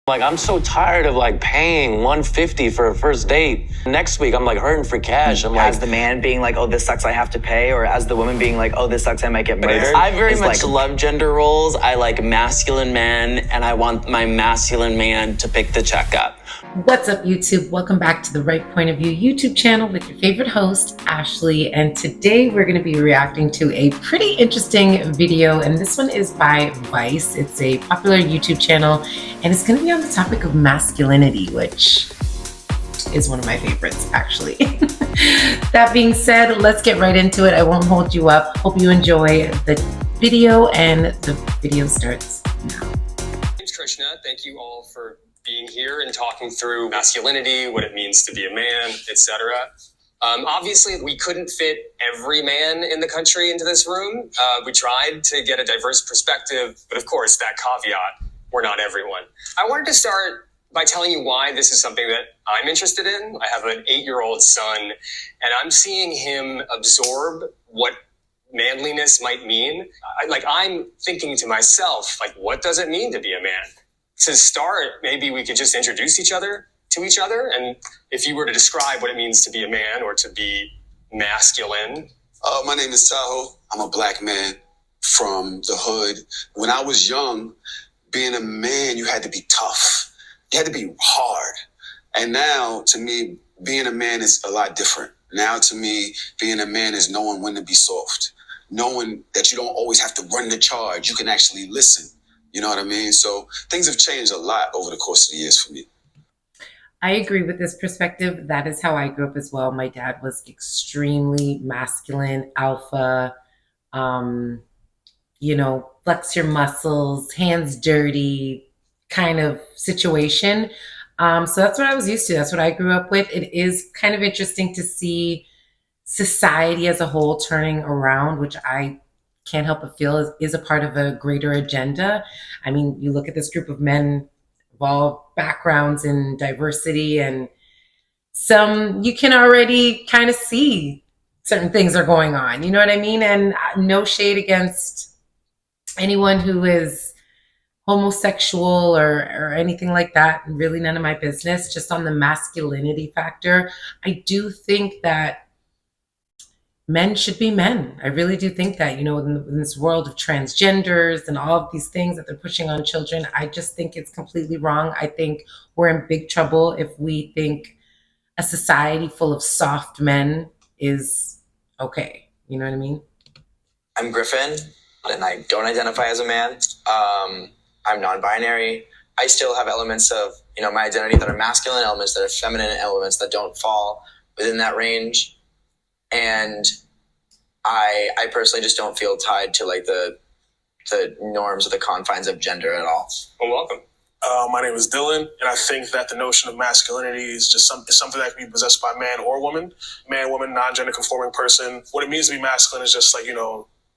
Like, I'm so tired of like paying $150 for a first date. Next week, I'm like hurting for cash. I'm like, as the man being like, oh, this sucks, I have to pay, or as the woman being like, oh, this sucks, I might get murdered. I very much love gender roles. I like masculine men, and I want my masculine man to pick the check up. What's up, YouTube? Welcome back to the Right Point of View YouTube channel with your favorite host, Ashley. And today we're going to be reacting to a pretty interesting video. And this one is by Vice. It's a popular YouTube channel, and it's going to be on the topic of masculinity, which is one of my favorites, actually. That being said, let's get right into it. I won't hold you up. Hope you enjoy the video, and the video starts now. My name's Krishna. Thank you all for being here and talking through masculinity, what it means to be a man, etc. Obviously, we couldn't fit every man in the country into this room. We tried to get a diverse perspective, but of course, that caveat, we're not everyone. I wanted to start by telling you why this is something that I'm interested in. I have an 8-year-old son, and I'm seeing him absorb what manliness might mean. I'm thinking to myself, what does it mean to be a man? To start, maybe we could just introduce each other to each other. And if you were to describe what it means to be a man or to be masculine. My name is Tahoe. I'm a black man from the hood. When I was young, being a man, you had to be tough. You had to be hard. And now, to me, being a man is a lot different. Now, to me, being a man is knowing when to be soft. Knowing that you don't always have to run the charge. You can actually listen. You know what I mean? So things have changed a lot over the course of the years for me. I agree with this perspective. That is how I grew up as well. My dad was extremely masculine, alpha, flex your muscles, hands dirty kind of situation. So that's what I was used to. That's what I grew up with. It is kind of interesting to see society as a whole turning around, which I can't help but feel is a part of a greater agenda. I mean, you look at this group of men of all backgrounds and diversity, and some you can already kind of see certain things are going on. You know what I mean? And no shade against anyone who is homosexual or anything like that. Really none of my business. Just on the masculinity factor, I do think that men should be men. I really do think that, in this world of transgenders and all of these things that they're pushing on children, I just think it's completely wrong. I think we're in big trouble if we think a society full of soft men is okay. You know what I mean? I'm Griffin, and I don't identify as a man. I'm non-binary. I still have elements of, my identity that are masculine, elements that are feminine, elements that don't fall within that range. And I personally just don't feel tied to the norms or the confines of gender at all. Well, welcome. My name is Dylan, and I think that the notion of masculinity is just something that can be possessed by man or woman. Man, woman, non-gender conforming person. What it means to be masculine is just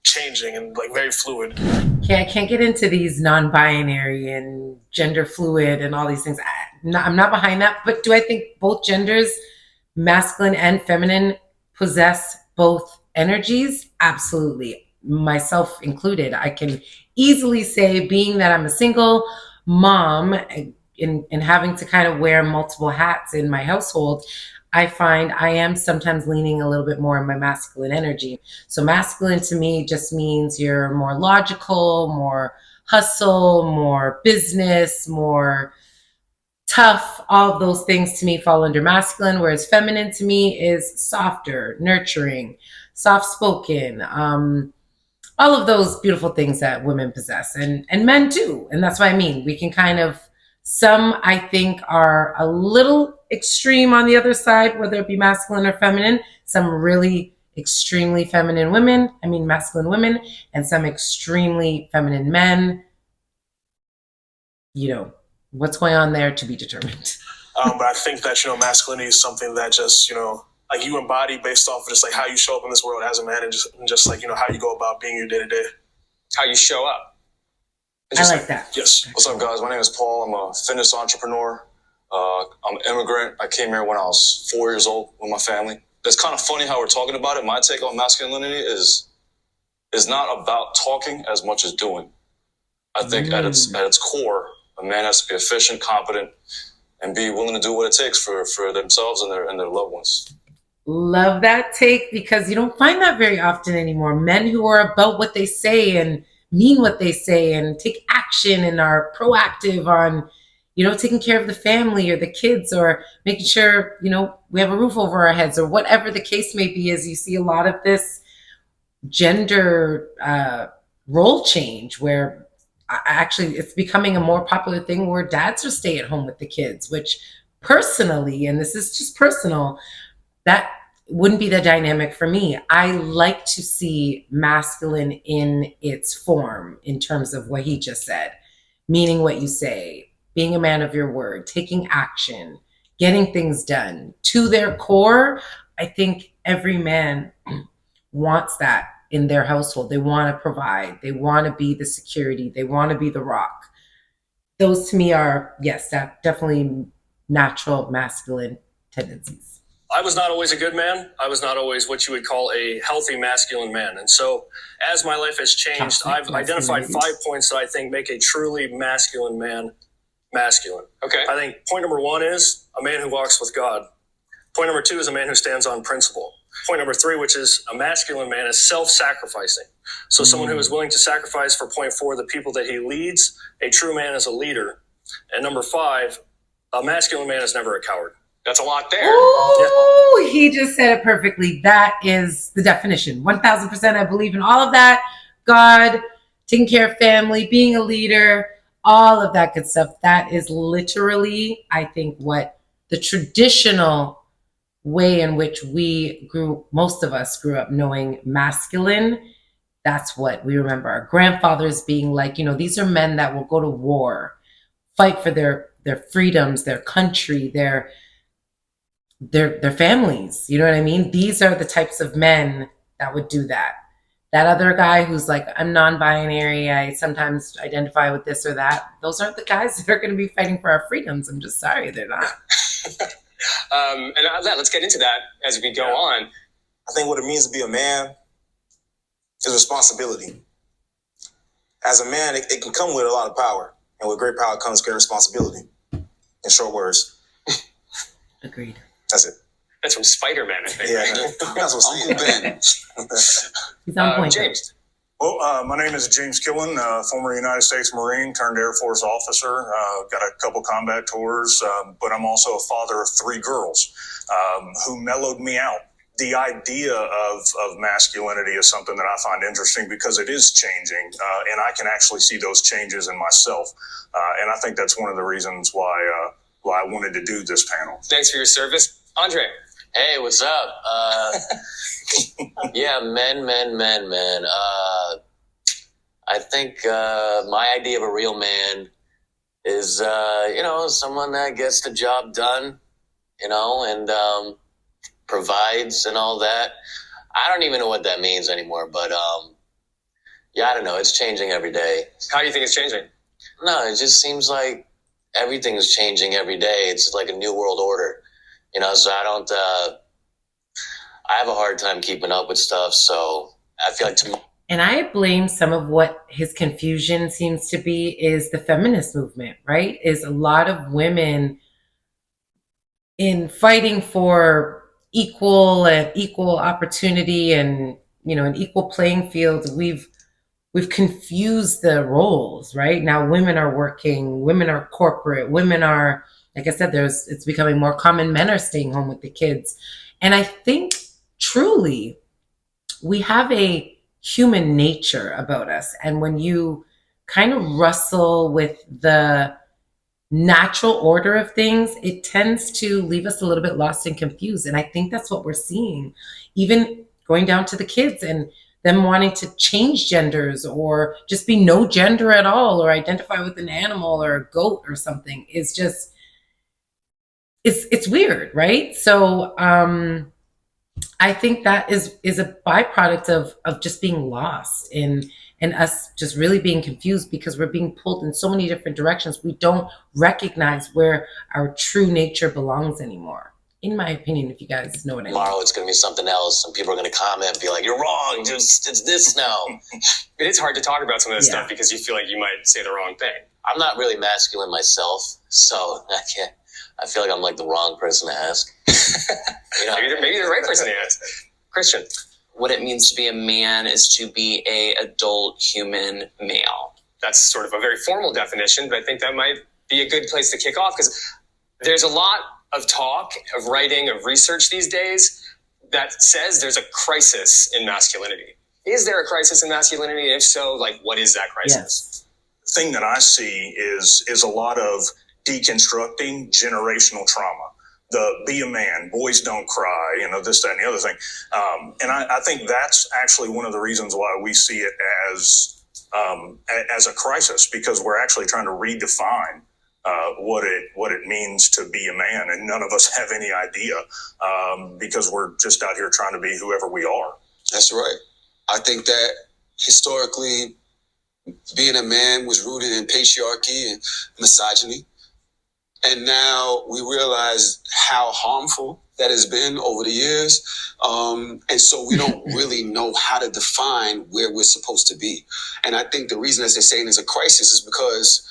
changing and very fluid. Yeah, I can't get into these non-binary and gender fluid and all these things. I'm not behind that, but do I think both genders, masculine and feminine, possess both energies? Absolutely. Myself included. I can easily say, being that I'm a single mom and having to kind of wear multiple hats in my household, I find I am sometimes leaning a little bit more in my masculine energy. So masculine to me just means you're more logical, more hustle, more business, more tough. All of those things to me fall under masculine, whereas feminine to me is softer, nurturing, soft-spoken, all of those beautiful things that women possess, and men too. And that's what I mean. We can kind of, some I think are a little extreme on the other side, whether it be masculine or feminine. Some really extremely feminine women, masculine women, and some extremely feminine men. What's going on there to be determined. But I think that, masculinity is something that just, you embody based off of just how you show up in this world as a man, and just how you go about being your day to day. How you show up. I like that. Yes. What's up, guys? My name is Paul. I'm a fitness entrepreneur. I'm an immigrant. I came here when I was 4 years old with my family. It's kind of funny how we're talking about it. My take on masculinity is not about talking as much as doing. I think at its core, A man has to be efficient, competent, and be willing to do what it takes for themselves and their loved ones. Love that take, because you don't find that very often anymore. Men who are about what they say and mean what they say and take action and are proactive on, taking care of the family or the kids or making sure, we have a roof over our heads or whatever the case may be. As you see a lot of this gender role change where actually it's becoming a more popular thing where dads are stay at home with the kids, which personally, and this is just personal, that wouldn't be the dynamic for me. I like to see masculine in its form in terms of what he just said, meaning what you say, being a man of your word, taking action, getting things done to their core. I think every man wants that in their household. They want to provide. They want to be the security. They want to be the rock. Those to me are, yes, that definitely natural masculine tendencies. I was not always a good man. I was not always what you would call a healthy masculine man. And so as my life has changed, I've identified 5 points that I think make a truly masculine man masculine. Okay. I think point number 1 is a man who walks with God. Point number 2 is a man who stands on principle. Point number 3, which is a masculine man, is self-sacrificing. So someone who is willing to sacrifice for point 4, the people that he leads. A true man is a leader. And number 5, a masculine man is never a coward. That's a lot there. Oh, he just said it perfectly. That is the definition. 1000%. I believe in all of that. God, taking care of family, being a leader, all of that good stuff. That is literally, I think, what the traditional way in which most of us grew up knowing masculine. That's what we remember our grandfathers being like, these are men that will go to war, fight for their freedoms, their country, their families. You know what I mean? These are the types of men that would do that. That other guy who's like, I'm non-binary, I sometimes identify with this or that. Those aren't the guys that are going to be fighting for our freedoms. I'm just sorry, they're not. And let's get into that as we go on. I think what it means to be a man is responsibility. As a man, it can come with a lot of power. And with great power comes great responsibility. In short words. Agreed. That's it. That's from Spider-Man, I think. Yeah, Right? that's what Uncle Ben. He's on point. James. Well, my name is James Killen, former United States Marine turned Air Force officer. Got a couple combat tours, but I'm also a father of 3 girls who mellowed me out. The idea of masculinity is something that I find interesting because it is changing, and I can actually see those changes in myself. And I think that's one of the reasons why I wanted to do this panel. Thanks for your service. Andre. Hey, what's up? Yeah, men. I think my idea of a real man is, someone that gets the job done, and provides and all that. I don't even know what that means anymore, but I don't know. It's changing every day. How do you think it's changing? No, it just seems like everything is changing every day. It's like a new world order. So I have a hard time keeping up with stuff. So I feel like And I blame some of what his confusion seems to be is the feminist movement, right? Is a lot of women in fighting for equal opportunity and, an equal playing field. We've confused the roles, right? Now women are working, women are corporate, women are, like I said, it's becoming more common. Men are staying home with the kids. And I think truly we have a human nature about us. And when you kind of wrestle with the natural order of things, it tends to leave us a little bit lost and confused. And I think that's what we're seeing, even going down to the kids and them wanting to change genders or just be no gender at all or identify with an animal or a goat or something is just, it's weird, right? So I think that is a byproduct of just being lost and us just really being confused because we're being pulled in so many different directions. We don't recognize where our true nature belongs anymore. In my opinion, if you guys know what I mean. tomorrow it's going to be something else and people are going to comment and be like, you're wrong, it's this now. It is hard to talk about some of this Yeah. stuff because you feel like you might say the wrong thing. I'm not really masculine myself, so I feel like I'm like the wrong person to ask. Maybe the right person to ask. Christian. What it means to be a man is to be a adult human male. That's sort of a very formal definition, but I think that might be a good place to kick off because there's a lot of talk, of writing, of research these days that says there's a crisis in masculinity. Is there a crisis in masculinity? If so, like, what is that crisis? Yes. The thing that I see is a lot of deconstructing generational trauma. The be a man, boys don't cry, this, that, and the other thing. And I think that's actually one of the reasons why we see it as a crisis, because we're actually trying to redefine what it means to be a man, and none of us have any idea because we're just out here trying to be whoever we are. That's right. I think that historically, being a man was rooted in patriarchy and misogyny. And now we realize how harmful that has been over the years. And so we don't really know how to define where we're supposed to be. And I think the reason that they're saying it's a crisis is because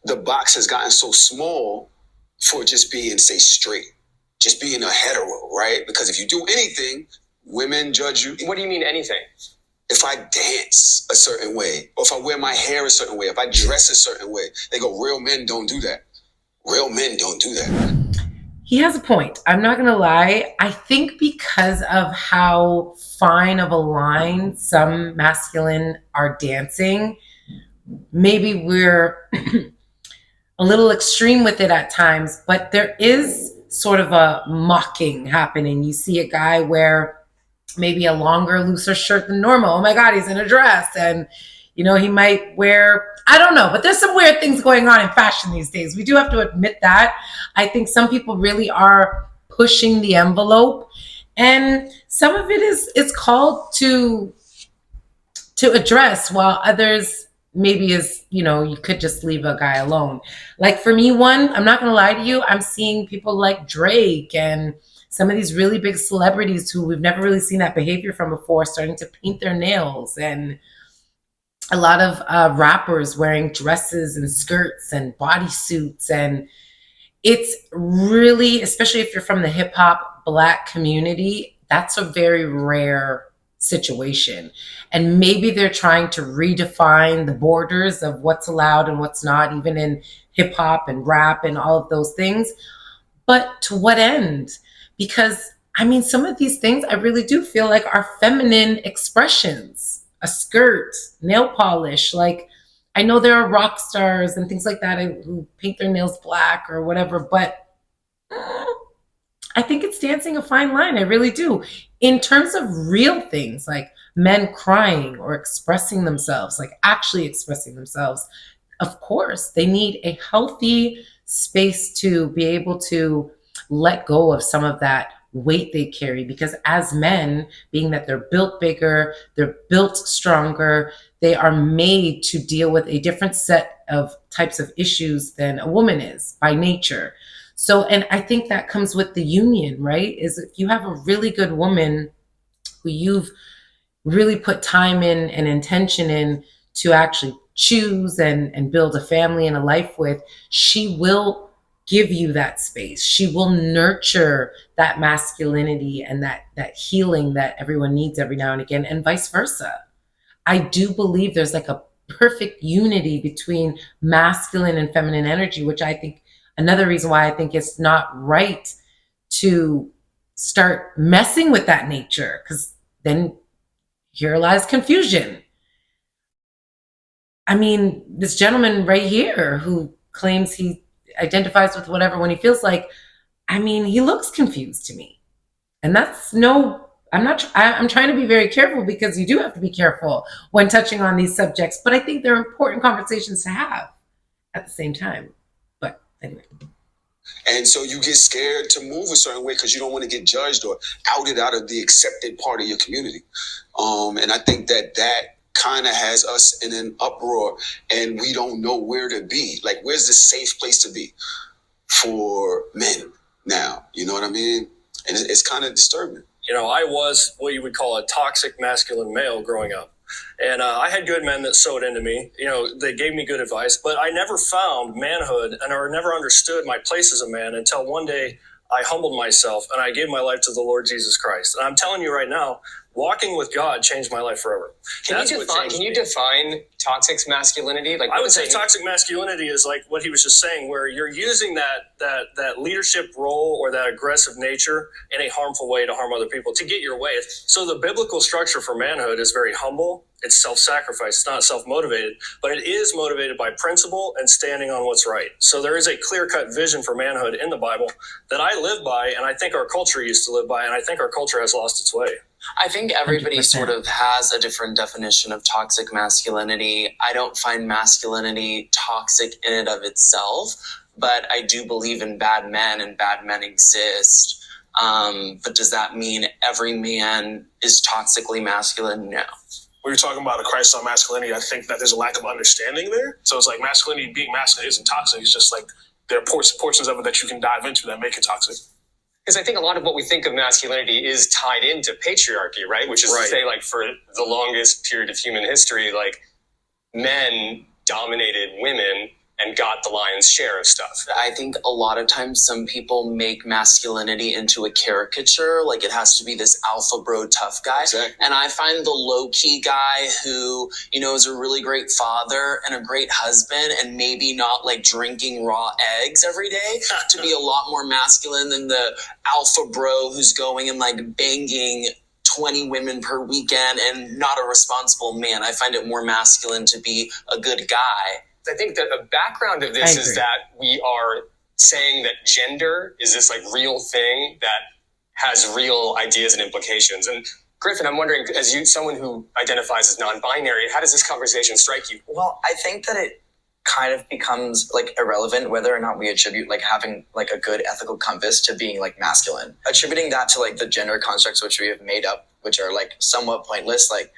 the box has gotten so small for just being, say, straight, just being a hetero, right? Because if you do anything, women judge you. What do you mean anything? If I dance a certain way, or if I wear my hair a certain way, if I dress a certain way, they go, real men don't do that. Real men don't do that. He has a point. I'm not going to lie. I think because of how fine of a line some masculine are dancing, maybe we're a little extreme with it at times, but there is sort of a mocking happening. You see a guy wear maybe a longer, looser shirt than normal. Oh my God, he's in a dress. And, he might wear, I don't know, but there's some weird things going on in fashion these days. We do have to admit that. I think some people really are pushing the envelope, and some of it is called to address, while others maybe is, you could just leave a guy alone. Like for me, I'm not going to lie to you, I'm seeing people like Drake and some of these really big celebrities who we've never really seen that behavior from before starting to paint their nails, and a lot of rappers wearing dresses and skirts and bodysuits. And it's really, especially if you're from the hip hop Black community, that's a very rare situation. And maybe they're trying to redefine the borders of what's allowed and what's not, even in hip hop and rap and all of those things. But to what end? Because some of these things I really do feel like are feminine expressions. A skirt, nail polish. Like, I know there are rock stars and things like that who paint their nails black or whatever, but I think it's dancing a fine line. I really do. In terms of real things like men crying or expressing themselves, like actually expressing themselves, of course, they need a healthy space to be able to let go of some of that weight they carry, because as men, being that they're built bigger, they're built stronger, they are made to deal with a different set of types of issues than a woman is by nature. So, and I think that comes with the union, right? Is if you have a really good woman who you've really put time in and intention in to actually choose and build a family and a life with, she will give you that space. She will nurture that masculinity and that healing that everyone needs every now and again, and vice versa. I do believe there's like a perfect unity between masculine and feminine energy, which I think another reason why I think it's not right to start messing with that nature, because then here lies confusion. This gentleman right here who claims he identifies with whatever when he feels like, he looks confused to me. And that's I'm trying to be very careful, because you do have to be careful when touching on these subjects, but I think they're important conversations to have at the same time. But anyway. And so you get scared to move a certain way because you don't want to get judged or outed out of the accepted part of your community. And I think that kind of has us in an uproar, and we don't know where to be. Like, where's the safe place to be for men now? You know what I mean? And it's kind of disturbing. I was what you would call a toxic masculine male growing up. And I had good men that sewed into me. You know, they gave me good advice, but I never found manhood or never understood my place as a man until one day I humbled myself and I gave my life to the Lord Jesus Christ. And I'm telling you right now, walking with God changed my life forever. Can you define toxic masculinity? Like, I would say toxic masculinity is like what he was just saying, where you're using that leadership role or that aggressive nature in a harmful way to harm other people to get your way. So the biblical structure for manhood is very humble. It's self-sacrifice. It's not self-motivated, but it is motivated by principle and standing on what's right. So there is a clear-cut vision for manhood in the Bible that I live by, and I think our culture used to live by, and I think our culture has lost its way. I think everybody 100%. sort of has a different definition of toxic masculinity. I don't find masculinity toxic in and of itself, but I do believe in bad men and bad men exist. But does that mean every man is toxically masculine? No. When you're talking about a crisis on masculinity, I think that there's a lack of understanding there. So it's like masculinity, being masculine isn't toxic. It's just like there are portions of it that you can dive into that make it toxic. Because I think a lot of what we think of masculinity is tied into patriarchy, right? Which is to say, like, for the longest period of human history, like, men dominated women and got the lion's share of stuff. I think a lot of times some people make masculinity into a caricature, like it has to be this alpha bro tough guy. Exactly. And I find the low-key guy who, you know, is a really great father and a great husband and maybe not like drinking raw eggs every day to be a lot more masculine than the alpha bro who's going and like banging 20 women per weekend and not a responsible man. I find it more masculine to be a good guy. I think that a background of this is that we are saying that gender is this like real thing that has real ideas and implications. And Griffin, I'm wondering, as someone who identifies as non-binary, how does this conversation strike you? Well, I think that it kind of becomes like irrelevant whether or not we attribute like having like a good ethical compass to being like masculine. Attributing that to like the gender constructs which we have made up, which are like somewhat pointless, like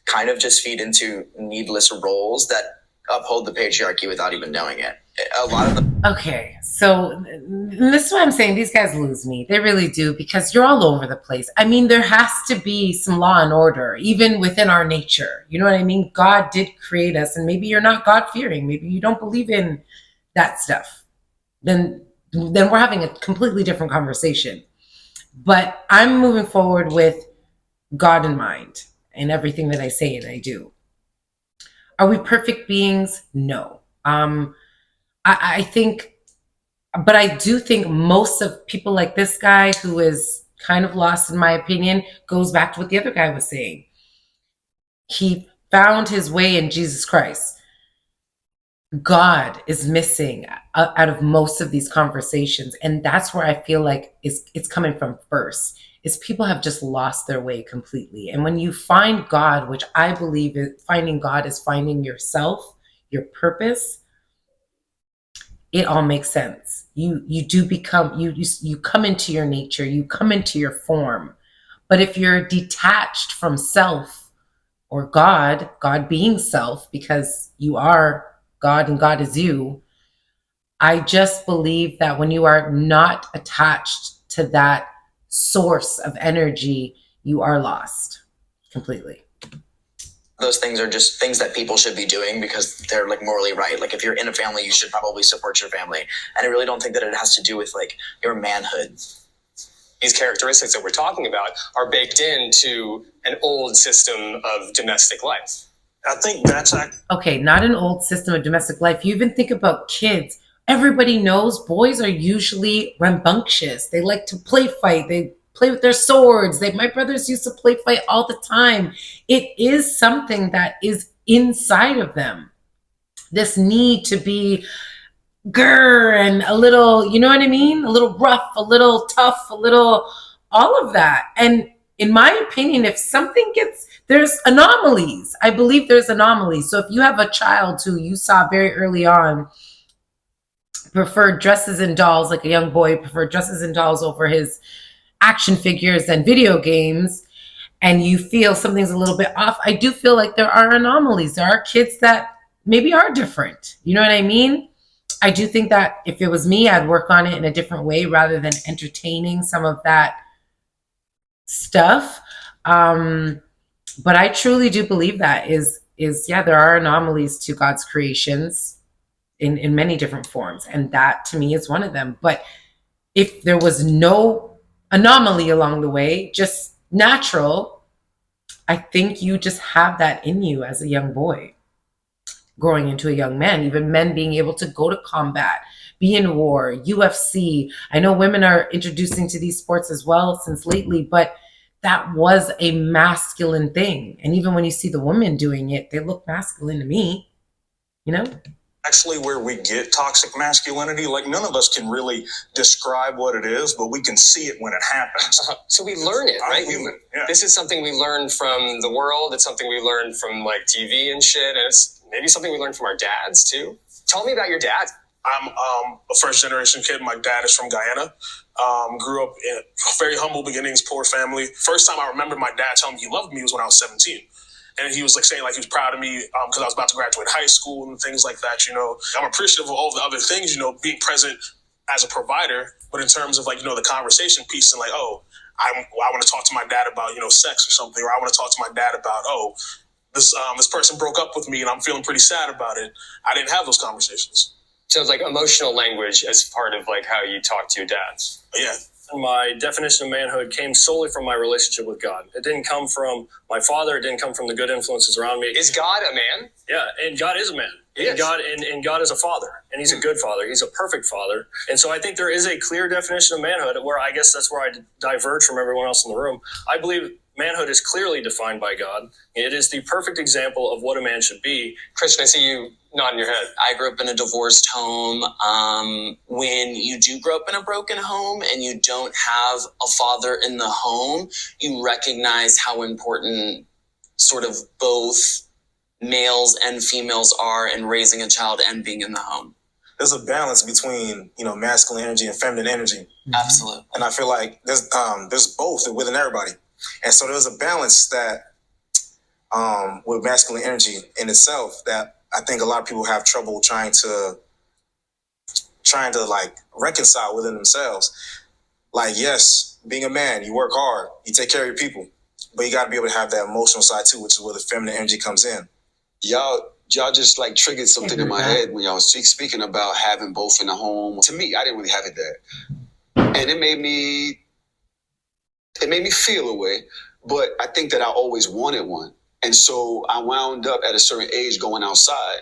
kind of just feed into needless roles that uphold the patriarchy without even knowing it. A lot of them. Okay, so this is what I'm saying. These guys lose me. They really do, because you're all over the place. I mean, there has to be some law and order, even within our nature. You know what I mean? God did create us, and maybe you're not God-fearing. Maybe you don't believe in that stuff. Then we're having a completely different conversation. But I'm moving forward with God in mind in everything that I say and I do. Are we perfect beings? No. I think, but I do think most of people like this guy, who is kind of lost in my opinion, goes back to what the other guy was saying. He found his way in Jesus Christ. God is missing out of most of these conversations. And that's where I feel like it's coming from first, is people have just lost their way completely. And when you find God, which I believe is finding God is finding yourself, your purpose, it all makes sense. You do become, you come into your nature, you come into your form. But if you're detached from self or God being self, because you are God and God is you, I just believe that when you are not attached to that source of energy, you are lost completely. Those things are just things that people should be doing because they're like morally right. Like if you're in a family, you should probably support your family. And I really don't think that it has to do with like your manhood. These characteristics that we're talking about are baked into an old system of domestic life. I think that's okay, not an old system of domestic life. You even think about kids. Everybody knows boys are usually rambunctious. They like to play fight. They play with their swords. My brothers used to play fight all the time. It is something that is inside of them. This need to be grr and a little, you know what I mean? A little rough, a little tough, a little, all of that. And in my opinion, if something there's anomalies. I believe there's anomalies. So if you have a child who you saw very early on preferred dresses and dolls, like a young boy preferred dresses and dolls over his action figures and video games, and you feel something's a little bit off, I do feel like there are anomalies. There are kids that maybe are different. You know what I mean? I do think that if it was me, I'd work on it in a different way rather than entertaining some of that stuff. But I truly do believe that is yeah, there are anomalies to God's creations in many different forms. And that to me is one of them. But if there was no anomaly along the way, just natural, I think you just have that in you as a young boy growing into a young man. Even men being able to go to combat, be in war, UFC. I know women are introducing to these sports as well since lately, but that was a masculine thing. And even when you see the women doing it, they look masculine to me, you know? Actually, where we get toxic masculinity, like none of us can really describe what it is, but we can see it when it happens. So we learn it, right? Human, yeah. This is something we learn from the world. It's something we learn from like TV and shit. And it's maybe something we learn from our dads too. Tell me about your dad. I'm a first generation kid. My dad is from Guyana. Grew up in very humble beginnings, poor family. First time I remember my dad telling me he loved me was when I was 17. And he was like saying like he was proud of me because I was about to graduate high school and things like that, you know. I'm appreciative of all the other things, you know, being present as a provider. But in terms of like, you know, the conversation piece and like, oh, I want to talk to my dad about, you know, sex or something. Or I want to talk to my dad about, oh, this person broke up with me and I'm feeling pretty sad about it. I didn't have those conversations. So it's like emotional language as part of like how you talk to your dad. Yeah. My definition of manhood came solely from my relationship with God. It didn't come from my father. It didn't come from the good influences around me. Is God a man? Yeah, and God is a man. Yes. And God is a father, and he's a good father. He's a perfect father. And so I think there is a clear definition of manhood where I guess that's where I diverge from everyone else in the room. I believe manhood is clearly defined by God. It is the perfect example of what a man should be. Christian, I see you nodding your head. I grew up in a divorced home. When you do grow up in a broken home and you don't have a father in the home, you recognize how important sort of both males and females are in raising a child and being in the home. There's a balance between, you know, masculine energy and feminine energy. Mm-hmm. Absolutely. And I feel like there's both within everybody. And so there's a balance that with masculine energy in itself that I think a lot of people have trouble trying to like reconcile within themselves. Like, yes, being a man, you work hard, you take care of your people, but you got to be able to have that emotional side too, which is where the feminine energy comes in. Y'all just like triggered something in my head when y'all was speaking about having both in the home. To me, I didn't really have it that, and it made me feel a way. But I think that I always wanted one, and so I wound up at a certain age going outside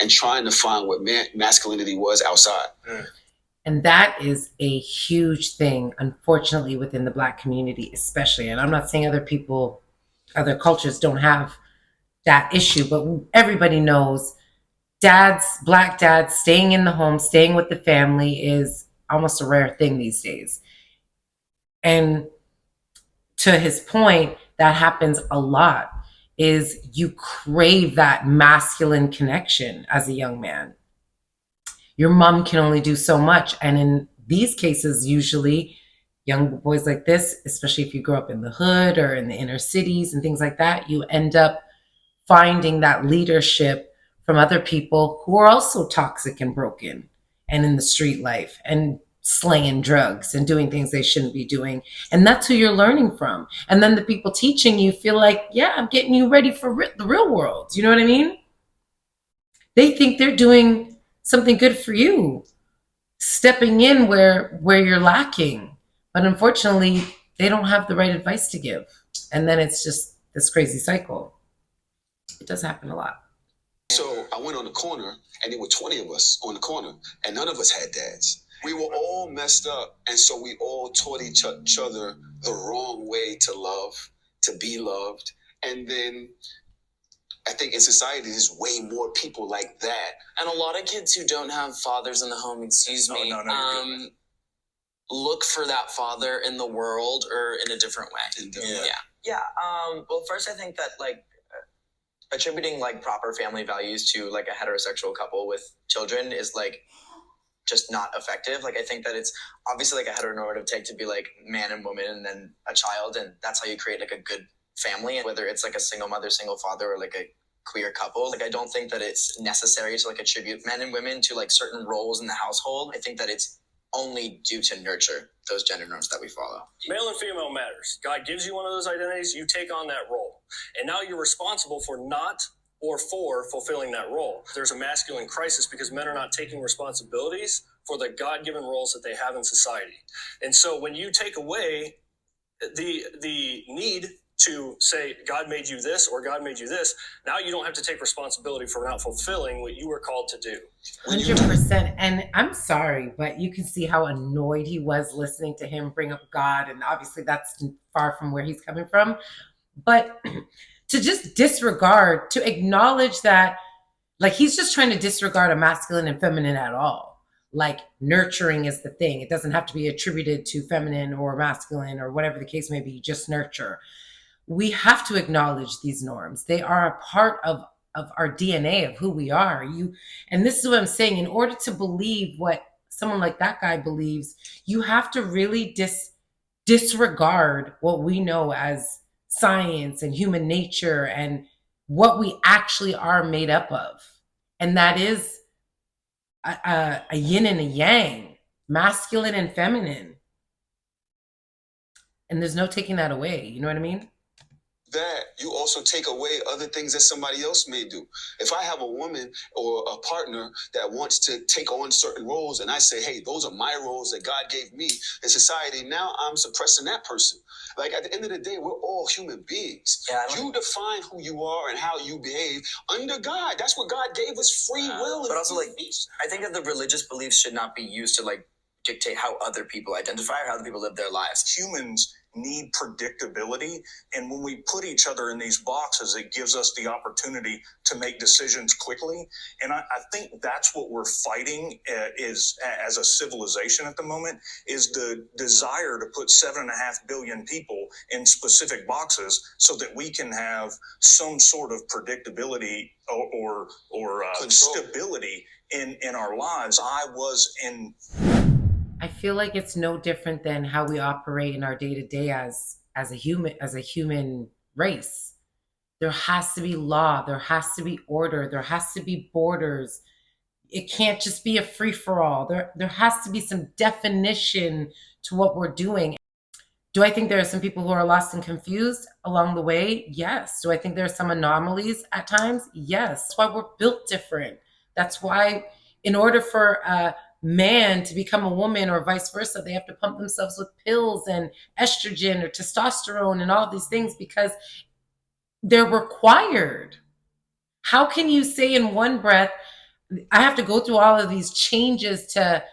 and trying to find what masculinity was outside. And that is a huge thing, unfortunately, within the Black community, especially. And I'm not saying other people, other cultures don't have that issue, but everybody knows Black dads staying in the home, staying with the family is almost a rare thing these days. And to his point, that happens a lot, is you crave that masculine connection as a young man. Your mom can only do so much. And in these cases, usually young boys like this, especially if you grow up in the hood or in the inner cities and things like that, you end up finding that leadership from other people who are also toxic and broken and in the street life and slanging drugs and doing things they shouldn't be doing. And that's who you're learning from. And then the people teaching you feel like, yeah, I'm getting you ready for the real world. You know what I mean? They think they're doing something good for you, stepping in where you're lacking. But unfortunately, they don't have the right advice to give. And then it's just this crazy cycle. It does happen a lot. So I went on the corner and there were 20 of us on the corner and none of us had dads. We were all messed up. And so we all taught each other the wrong way to love, to be loved. And then I think in society, there's way more people like that. And a lot of kids who don't have fathers in the home, look for that father in the world or in a different way. Yeah. Well, first, I think that like attributing like proper family values to like a heterosexual couple with children is like just not effective. Like I think that it's obviously like a heteronormative take to be like man and woman and then a child, and that's how you create like a good family. And whether it's like a single mother, single father, or like a queer couple, like I don't think that it's necessary to like attribute men and women to like certain roles in the household. I think that it's only due to nurture those gender norms that we follow. Male and female matters. God gives you one of those identities, you take on that role. And now you're responsible for not or for fulfilling that role. There's a masculine crisis because men are not taking responsibilities for the God-given roles that they have in society. And so when you take away the need to say God made you this or God made you this, now you don't have to take responsibility for not fulfilling what you were called to do. 100%. And I'm sorry, but you can see how annoyed he was listening to him bring up God. And obviously that's far from where he's coming from. But to just disregard, to acknowledge that, like, he's just trying to disregard a masculine and feminine at all. Like, nurturing is the thing. It doesn't have to be attributed to feminine or masculine or whatever the case may be, just nurture. We have to acknowledge these norms. They are a part of our DNA, of who we are. And this is what I'm saying. In order to believe what someone like that guy believes, you have to really disregard what we know as science and human nature and what we actually are made up of. And that is a yin and a yang, masculine and feminine. And there's no taking that away. You know what I mean? That you also take away other things that somebody else may do. If I have a woman or a partner that wants to take on certain roles and I say, hey, those are my roles that God gave me in society, now I'm suppressing that person. Like, at the end of the day, we're all human beings. You define who you are and how you behave under God. That's what God gave us, free will. But also, like, I think that the religious beliefs should not be used to, like, dictate how other people identify or how other people live their lives. Humans need predictability, and when we put each other in these boxes, it gives us the opportunity to make decisions quickly. And I think that's what we're fighting is as a civilization at the moment, is the desire to put 7.5 billion people in specific boxes so that we can have some sort of predictability or stability in our lives. I feel like it's no different than how we operate in our day-to-day as a human race. There has to be law, there has to be order, there has to be borders. It can't just be a free-for-all. There has to be some definition to what we're doing. Do I think there are some people who are lost and confused along the way? Yes. Do I think there are some anomalies at times? Yes. That's why we're built different. That's why, in order for a man to become a woman or vice versa, they have to pump themselves with pills and estrogen or testosterone and all these things because they're required. How can you say in one breath, I have to go through all of these changes to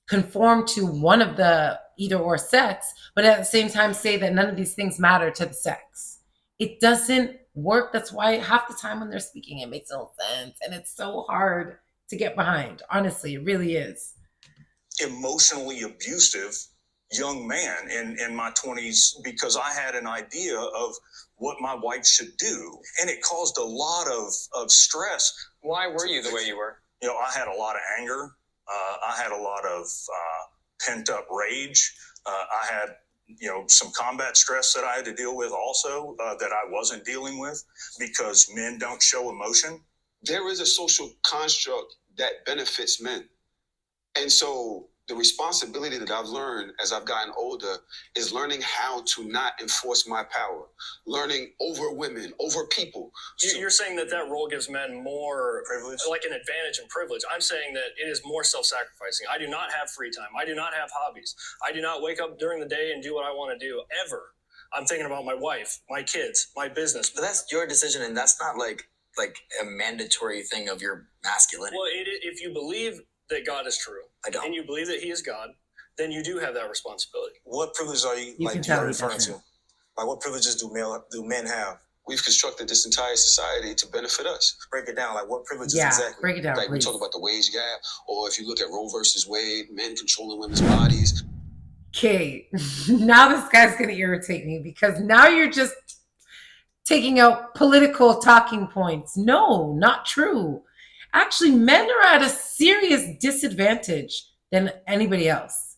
conform to one of the either or sex, but at the same time say that none of these things matter to the sex? It doesn't work. That's why half the time when they're speaking, it makes no sense. And it's so hard to get behind. Honestly, it really is. Emotionally abusive young man in my 20s because I had an idea of what my wife should do. And it caused a lot of stress. Why were you the way you were? You know, I had a lot of anger. I had a lot of pent up rage. I had, some combat stress that I had to deal with also that I wasn't dealing with because men don't show emotion. There is a social construct that benefits men. And so the responsibility that I've learned as I've gotten older is learning how to not enforce my power, learning over women, over people. You're saying that role gives men more privilege, like an advantage and privilege. I'm saying that it is more self-sacrificing. I do not have free time. I do not have hobbies. I do not wake up during the day and do what I want to do ever. I'm thinking about my wife, my kids, my business. But that's your decision, and that's not like a mandatory thing of your masculinity. Well, if you believe that God is true, I don't, and you believe that He is God, then you do have that responsibility. What privileges are you referring to? Like, what privileges do men have? We've constructed this entire society to benefit us. Break it down. Like, what privileges exactly? Break it down. Like, please. we talk about the wage gap, or if you look at Roe versus Wade, men controlling women's bodies. Okay, now this guy's going to irritate me because now you're just taking out political talking points. No, not true. Actually, men are at a serious disadvantage than anybody else.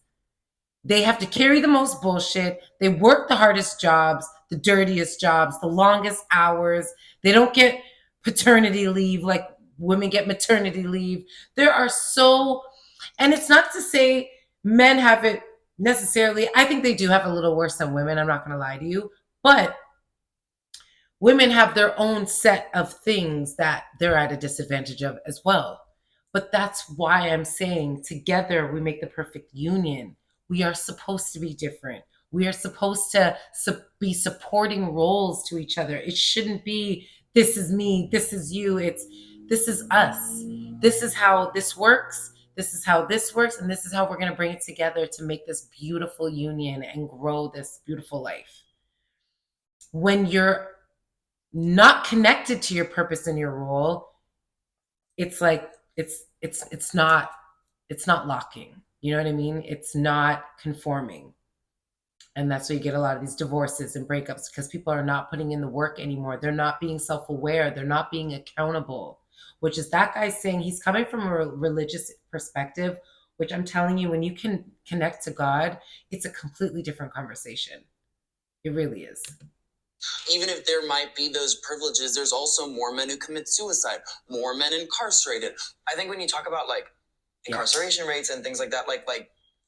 They have to carry the most bullshit. They work the hardest jobs, the dirtiest jobs, the longest hours. They don't get paternity leave like women get maternity leave. There are and it's not to say men have it necessarily. I think they do have a little worse than women. I'm not going to lie to you. But Women have their own set of things that they're at a disadvantage of as well. But that's why I'm saying together we make the perfect union. We are supposed to be different. We are supposed to be supporting roles to each other. It shouldn't be this is me, this is you. It's this is us. This is how this works. This is how this works. And this is how we're going to bring it together to make this beautiful union and grow this beautiful life. When you're not connected to your purpose and your role, it's like it's not locking. You know what I mean? It's not conforming. And that's why you get a lot of these divorces and breakups, because people are not putting in the work anymore. They're not being self-aware. They're not being accountable, which is that guy saying he's coming from a religious perspective, which I'm telling you, when you can connect to God, it's a completely different conversation. It really is. Even if there might be those privileges, there's also more men who commit suicide, more men incarcerated. I think when you talk about like incarceration rates and things like that, like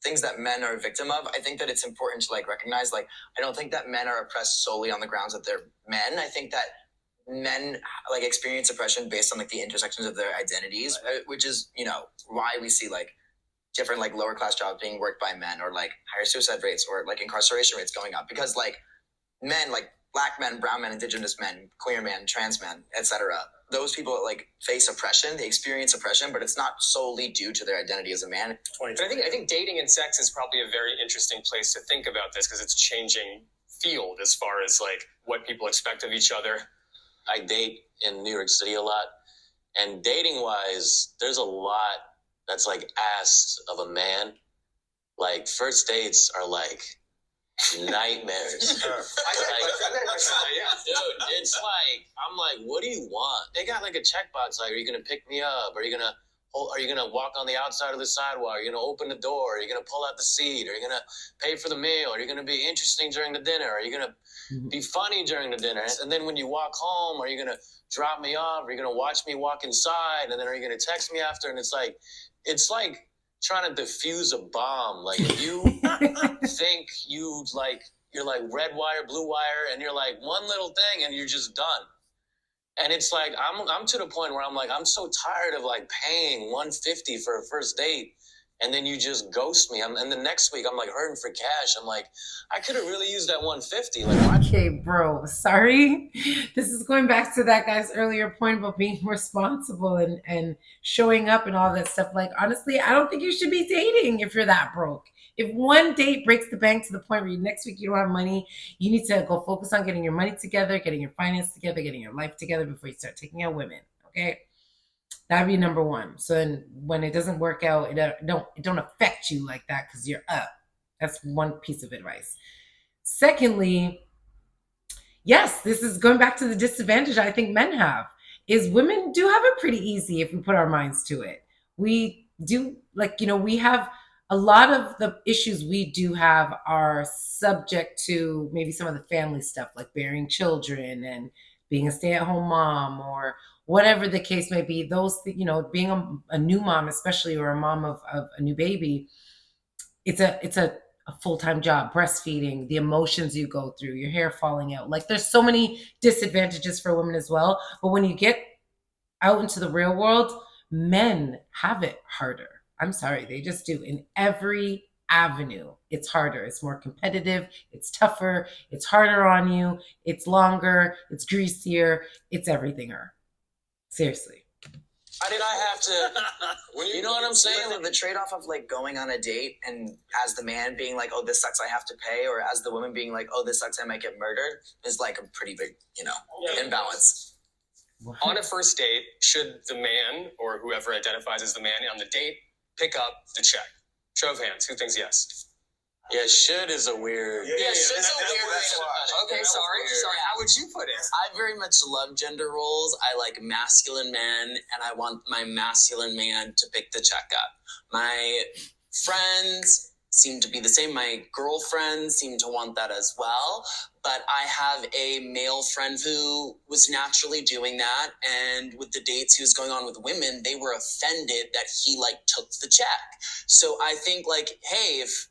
things that men are a victim of, I think that it's important to like recognize, like, I don't think that men are oppressed solely on the grounds that they're men. I think that men like experience oppression based on like the intersections of their identities, which is, you know, why we see like different like lower class jobs being worked by men, or like higher suicide rates, or like incarceration rates going up, because like men, like Black men, brown men, indigenous men, queer men, trans men, etc. Those people like face oppression, they experience oppression, but it's not solely due to their identity as a man. But I think dating and sex is probably a very interesting place to think about this, because it's changing field as far as like what people expect of each other. I date in New York City a lot, and dating wise, there's a lot that's like asked of a man. Like first dates are like nightmares. Dude, it's like, I'm like, what do you want? They got like a checkbox, like, are you gonna pick me up? Are you gonna walk on the outside of the sidewalk? Are you gonna open the door? Are you gonna pull out the seat? Are you gonna pay for the meal? Are you gonna be interesting during the dinner? Are you gonna be funny during the dinner? And then when you walk home, are you gonna drop me off? Are you gonna watch me walk inside? And then are you gonna text me after? And it's like trying to defuse a bomb. Like, if you think you're like red wire, blue wire, and you're like one little thing and you're just done. And it's like, I'm to the point where I'm like, I'm so tired of like paying $150 for a first date, and then you just ghost me. And the next week I'm like hurting for cash. I'm like, I could have really used that $150. Like, why? Okay, bro, sorry. This is going back to that guy's earlier point about being responsible and showing up and all that stuff. Like, honestly, I don't think you should be dating if you're that broke. If one date breaks the bank to the point where next week you don't have money, you need to go focus on getting your money together, getting your finance together, getting your life together before you start taking out women. Okay, that'd be number one. So then, when it doesn't work out, it don't affect you like that because you're up. That's one piece of advice. Secondly, yes, this is going back to the disadvantage I think men have, is women do have it pretty easy if we put our minds to it. We do, like, you know, we have a lot of the issues we do have are subject to maybe some of the family stuff, like bearing children and being a stay-at-home mom, or whatever the case may be. Those, you know, being a new mom, especially, or a mom of a new baby, it's a full-time job, breastfeeding, the emotions you go through, your hair falling out. Like, there's so many disadvantages for women as well. But when you get out into the real world, men have it harder. I'm sorry, they just do. In every avenue, it's harder. It's more competitive. It's tougher. It's harder on you. It's longer. It's greasier. It's everythinger. Seriously. I did I have to, you know what I'm saying? The trade-off of like going on a date and as the man being like, oh, this sucks, I have to pay, or as the woman being like, oh, this sucks, I might get murdered, is like a pretty big, you know, imbalance. What? On a first date, should the man, or whoever identifies as the man on the date, pick up the check? Show of hands, who thinks yes? Yeah, should is a weird. Yeah, shit's a weird way to put it. Okay, sorry. How would you put it? I very much love gender roles. I like masculine men, and I want my masculine man to pick the check up. My friends seem to be the same. My girlfriends seem to want that as well. But I have a male friend who was naturally doing that, and with the dates he was going on with women, they were offended that he like took the check. So I think like, hey, if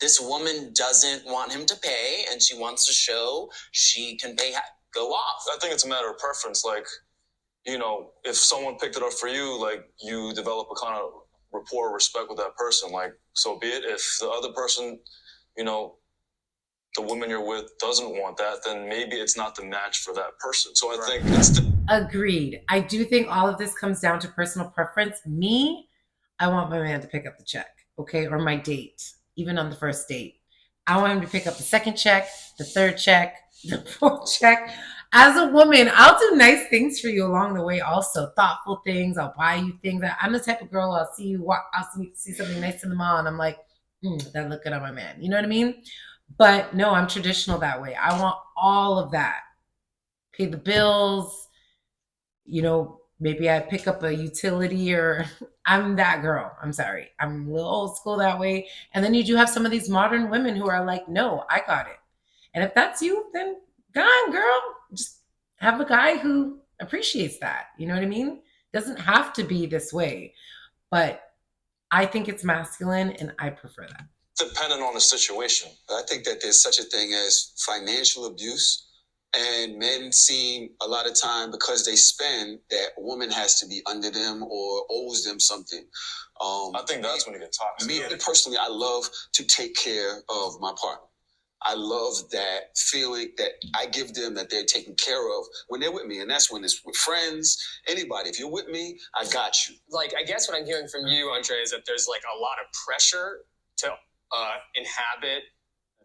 this woman doesn't want him to pay and she wants to show she can pay, go off. I think it's a matter of preference. Like, you know, if someone picked it up for you, like, you develop a kind of rapport, respect with that person. Like, so be it. If the other person, you know, the woman you're with doesn't want that, then maybe it's not the match for that person. So I think it's Agreed. I do think all of this comes down to personal preference. Me, I want my man to pick up the check, okay, or my date, even on the first date. I want him to pick up the second check, the third check, the fourth check. As a woman, I'll do nice things for you along the way. Also, thoughtful things. I'll buy you things. I'm the type of girl. I'll see you. I'll see something nice in the mall, and I'm like, that look good on my man. You know what I mean? But no, I'm traditional that way. I want all of that. Pay the bills. You know, maybe I pick up a utility, or I'm that girl. I'm sorry. I'm a little old school that way. And then you do have some of these modern women who are like, no, I got it. And if that's you, then go on, girl. Just have a guy who appreciates that. You know what I mean? Doesn't have to be this way. But I think it's masculine, and I prefer that. dependent on the situation. I think that there's such a thing as financial abuse, and men seem a lot of time, because they spend, that a woman has to be under them or owes them something. I think that's when you get toxic. Me personally, I love to take care of my partner. I love that feeling that I give them, that they're taken care of when they're with me. And that's when it's with friends, anybody. If you're with me, I got you. Like, I guess what I'm hearing from you, Andre, is that there's like a lot of pressure to inhabit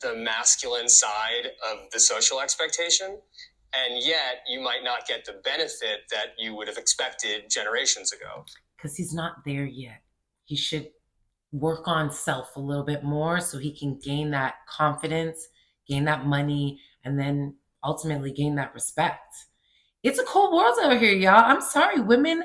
the masculine side of the social expectation. And yet you might not get the benefit that you would have expected generations ago. Because he's not there yet. He should work on self a little bit more so he can gain that confidence, gain that money, and then ultimately gain that respect. It's a cold world out here, y'all. I'm sorry. Women,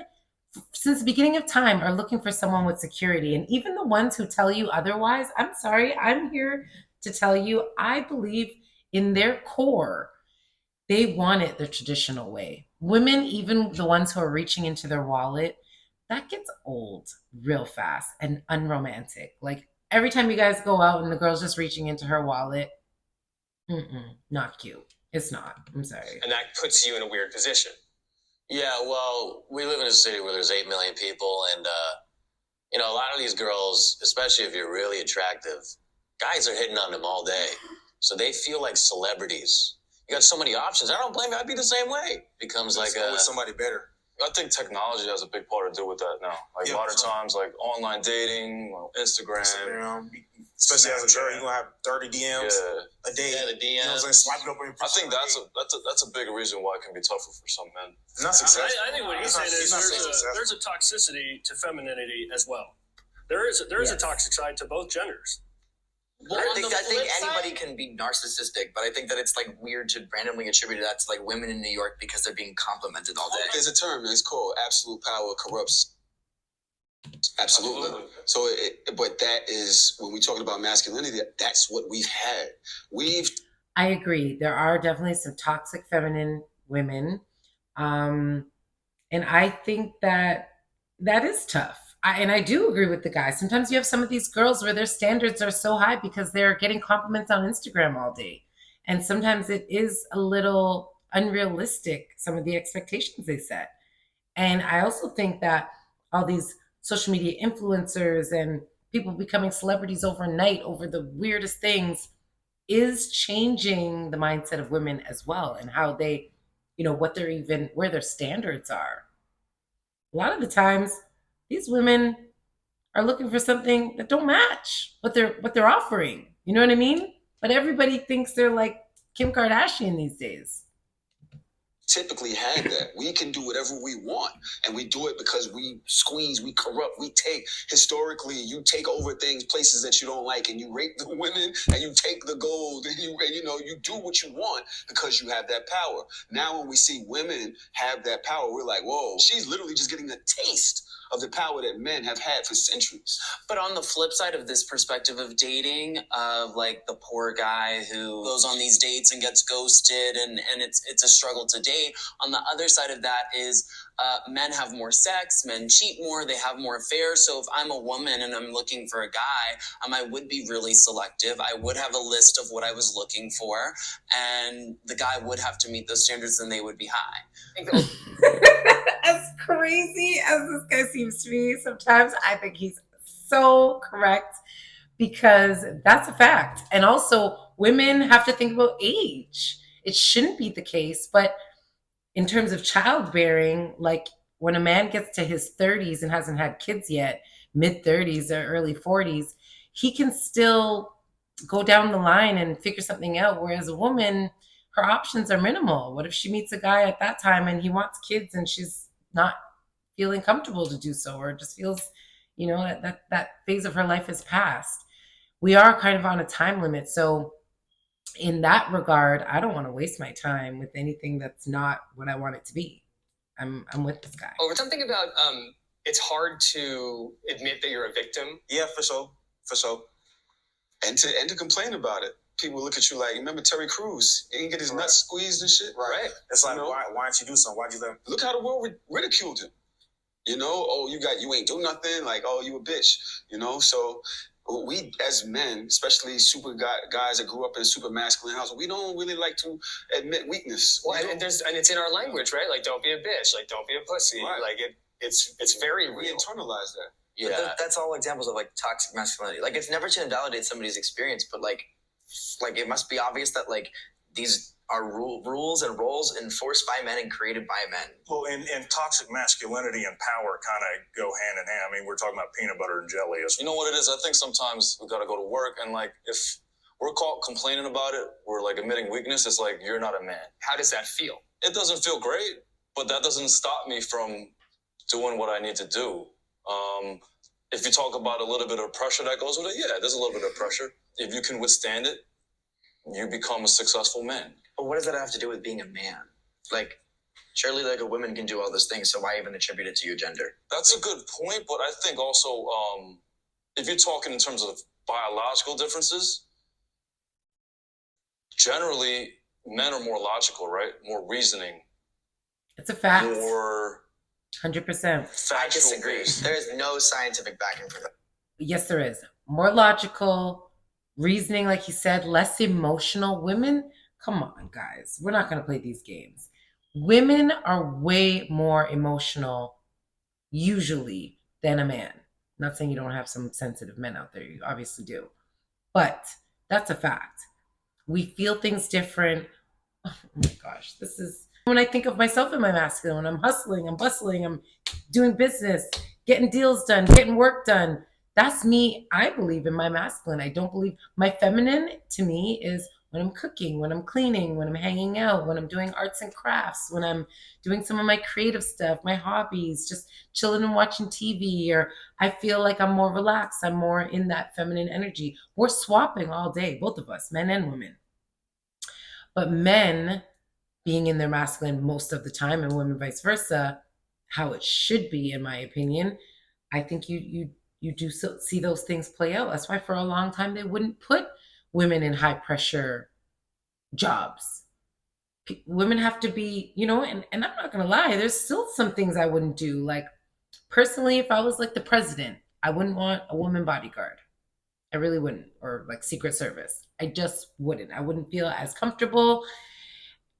since the beginning of time, are looking for someone with security. And even the ones who tell you otherwise, I'm sorry. I'm here to tell you, I believe in their core, they want it the traditional way. Women, even the ones who are reaching into their wallet, that gets old real fast and unromantic. Like, every time you guys go out and the girl's just reaching into her wallet, not cute. It's not. I'm sorry. And that puts you in a weird position. Yeah, well, we live in a city where there's 8 million people, and a lot of these girls, especially if you're really attractive, guys are hitting on them all day. So they feel like celebrities. You got so many options. I don't blame you. I'd be the same way. Becomes like with somebody better. I think technology has a big part to do with that now. Like, a lot of times, like online dating, Instagram. Especially as a girl, you're gonna have 30 DMs a day. Yeah, the DMs. You know what I'm saying? Swiping up on your I think that's a big reason why it can be tougher for some men. not successful. I think what he's saying is there's a toxicity to femininity as well. There is a toxic side to both genders. Well, I think anybody can be narcissistic, but I think that it's like weird to randomly attribute that to like women in New York because they're being complimented all day. There's a term, it's called absolute power corrupts. Absolutely. So, but that is, when we're talking about masculinity, that's what we've had. I agree. There are definitely some toxic feminine women. And I think that is tough. And I do agree with the guy. Sometimes you have some of these girls where their standards are so high because they're getting compliments on Instagram all day. And sometimes it is a little unrealistic, some of the expectations they set. And I also think that all these social media influencers and people becoming celebrities overnight over the weirdest things is changing the mindset of women as well, and how they, where their standards are. A lot of the times, these women are looking for something that don't match what they're offering. You know what I mean? But everybody thinks they're like Kim Kardashian these days. Typically had that. We can do whatever we want, and we do it because we squeeze, we corrupt, we take. Historically, you take over things, places that you don't like, and you rape the women, and you take the gold, and you do what you want because you have that power. Now, when we see women have that power, we're like, whoa, she's literally just getting a taste of the power that men have had for centuries. But on the flip side of this perspective of dating, of like the poor guy who goes on these dates and gets ghosted, and it's a struggle to date. On the other side of that is men have more sex, men cheat more, they have more affairs. So if I'm a woman and I'm looking for a guy, I would be really selective. I would have a list of what I was looking for, and the guy would have to meet those standards, and they would be high. As crazy as this guy seems to me sometimes, I think he's so correct, because that's a fact. And also, women have to think about age. It shouldn't be the case, but in terms of childbearing, like when a man gets to his 30s and hasn't had kids yet, mid 30s or early 40s, he can still go down the line and figure something out. Whereas a woman, her options are minimal. What if she meets a guy at that time and he wants kids and she's not feeling comfortable to do so, or just feels, you know, that phase of her life has passed? We are kind of on a time limit. So in that regard, I don't want to waste my time with anything that's not what I want it to be. I'm with this guy. Over something about it's hard to admit that you're a victim. Yeah, for sure. And to complain about it. People look at you like, remember Terry Crews? He get his nuts squeezed and shit. Right. It's like, why didn't you do something? Why'd you let him? Look how the world ridiculed him. You know, oh, you ain't do nothing. Like, oh, you a bitch. You know, so we as men, especially super guys that grew up in a super masculine house, we don't really like to admit weakness. Well, and it's in our language, right? Like, don't be a bitch. Like, don't be a pussy. Right. Like it's very real. We internalize that. Yeah, that's all examples of like toxic masculinity. Like, it's never to invalidate somebody's experience, but like it must be obvious that like these are rules and roles enforced by men and created by men. Well, and toxic masculinity and power kind of go hand in hand. I mean, we're talking about peanut butter and jelly. You know what it is? I think sometimes we got to go to work, and like if we're caught complaining about it, we're like admitting weakness. It's like, you're not a man. How does that feel? It doesn't feel great, but that doesn't stop me from doing what I need to do. If you talk about a little bit of pressure that goes with it, yeah, there's a little bit of pressure. If you can withstand it, you become a successful man. But what does that have to do with being a man? Like, surely like a woman can do all those things, so why even attribute it to your gender? That's a good point, but I think also if you're talking in terms of biological differences, generally men are more logical, right? More reasoning. It's a fact. More 100%. I disagree. There is no scientific backing for that. Yes, there is. More logical, reasoning, like he said, less emotional. Women, come on, guys. We're not going to play these games. Women are way more emotional, usually, than a man. I'm not saying you don't have some sensitive men out there. You obviously do. But that's a fact. We feel things different. Oh my gosh, this is... When I think of myself in my masculine, when I'm hustling, I'm bustling, I'm doing business, getting deals done, getting work done, that's me. I believe in my masculine. I don't believe... My feminine, to me, is when I'm cooking, when I'm cleaning, when I'm hanging out, when I'm doing arts and crafts, when I'm doing some of my creative stuff, my hobbies, just chilling and watching TV, or I feel like I'm more relaxed. I'm more in that feminine energy. We're swapping all day, both of us, men and women. But men being in their masculine most of the time, and women vice versa, how it should be, in my opinion, I think you do see those things play out. That's why for a long time they wouldn't put women in high pressure jobs. Women have to be, you know, and I'm not gonna lie, there's still some things I wouldn't do. Like, personally, if I was like the president, I wouldn't want a woman bodyguard. I really wouldn't. Or like Secret Service. I just wouldn't. I wouldn't feel as comfortable.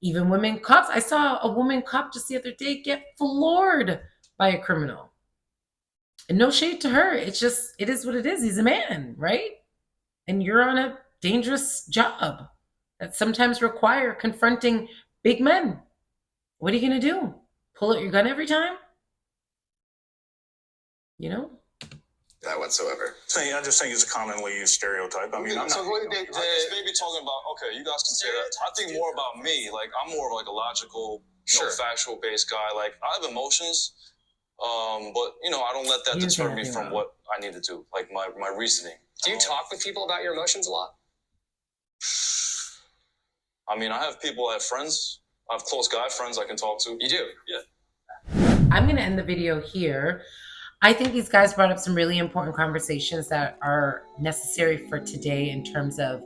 Even women cops. I saw a woman cop just the other day get floored by a criminal. And no shade to her. It's just, it is what it is. He's a man, right? And you're on a dangerous job that sometimes require confronting big men. What are you going to do? Pull out your gun every time? You know? That whatsoever. I just think it's a commonly used stereotype. I mean, I'm so not, what they maybe talking about, okay, you guys can say that. I think more about me. Like, I'm more of like a logical, factual based guy. Like, I have emotions, but you know, I don't let that deter me from what I need to do. Like my reasoning. Do you talk with people about your emotions a lot? I mean, I have friends. I have close guy friends I can talk to. You do? Yeah. I'm going to end the video here. I think these guys brought up some really important conversations that are necessary for today in terms of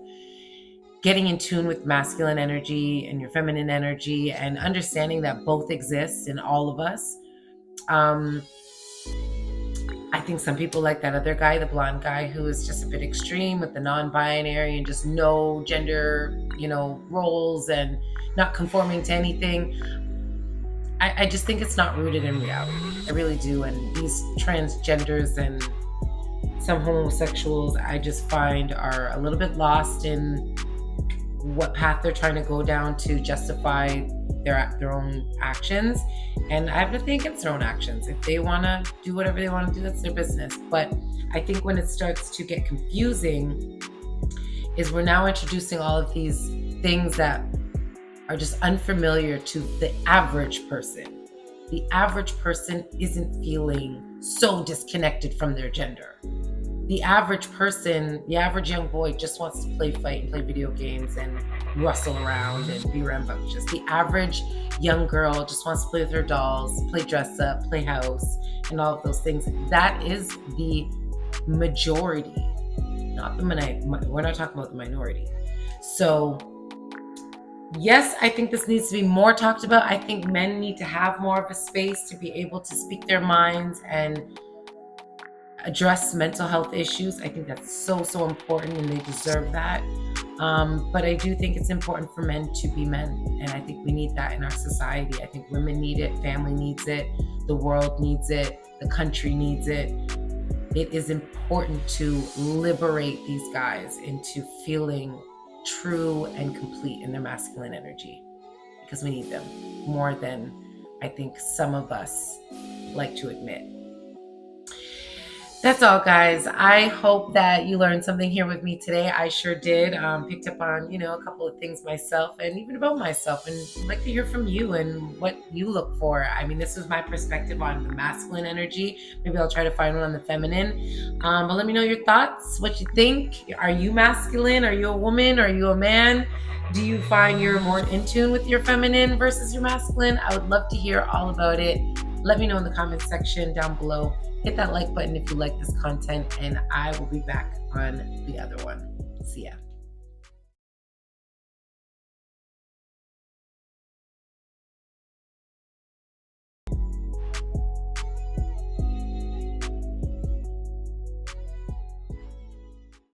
getting in tune with masculine energy and your feminine energy and understanding that both exist in all of us. I think some people like that other guy, the blonde guy, who is just a bit extreme with the non-binary and just no gender, roles and not conforming to anything. I just think it's not rooted in reality. I really do. And these transgenders and some homosexuals, I just find are a little bit lost in what path they're trying to go down to justify their own actions. And I have nothing against their own actions. If they want to do whatever they want to do, that's their business. But I think when it starts to get confusing is we're now introducing all of these things that are just unfamiliar to the average person. The average person isn't feeling so disconnected from their gender. The average person, the average young boy just wants to play, fight, and play video games and rustle around and be rambunctious. The average young girl just wants to play with her dolls, play dress up, play house, and all of those things. That is the majority, not the minority. We're not talking about the minority. So, yes, I think this needs to be more talked about. I think men need to have more of a space to be able to speak their minds and address mental health issues. I think that's so important and they deserve that. But I do think it's important for men to be men. And I think we need that in our society. I think women need it, family needs it, the world needs it, the country needs it. It is important to liberate these guys into feeling true and complete in their masculine energy, because we need them more than I think some of us like to admit. That's all, guys. I hope that you learned something here with me today. I sure did. Picked up on, a couple of things myself and even about myself, and I'd like to hear from you and what you look for. I mean, this was my perspective on the masculine energy. Maybe I'll try to find one on the feminine. But let me know your thoughts, what you think. Are you masculine? Are you a woman? Are you a man? Do you find you're more in tune with your feminine versus your masculine? I would love to hear all about it. Let me know in the comments section down below. Hit that like button if you like this content, and I will be back on the other one. See ya.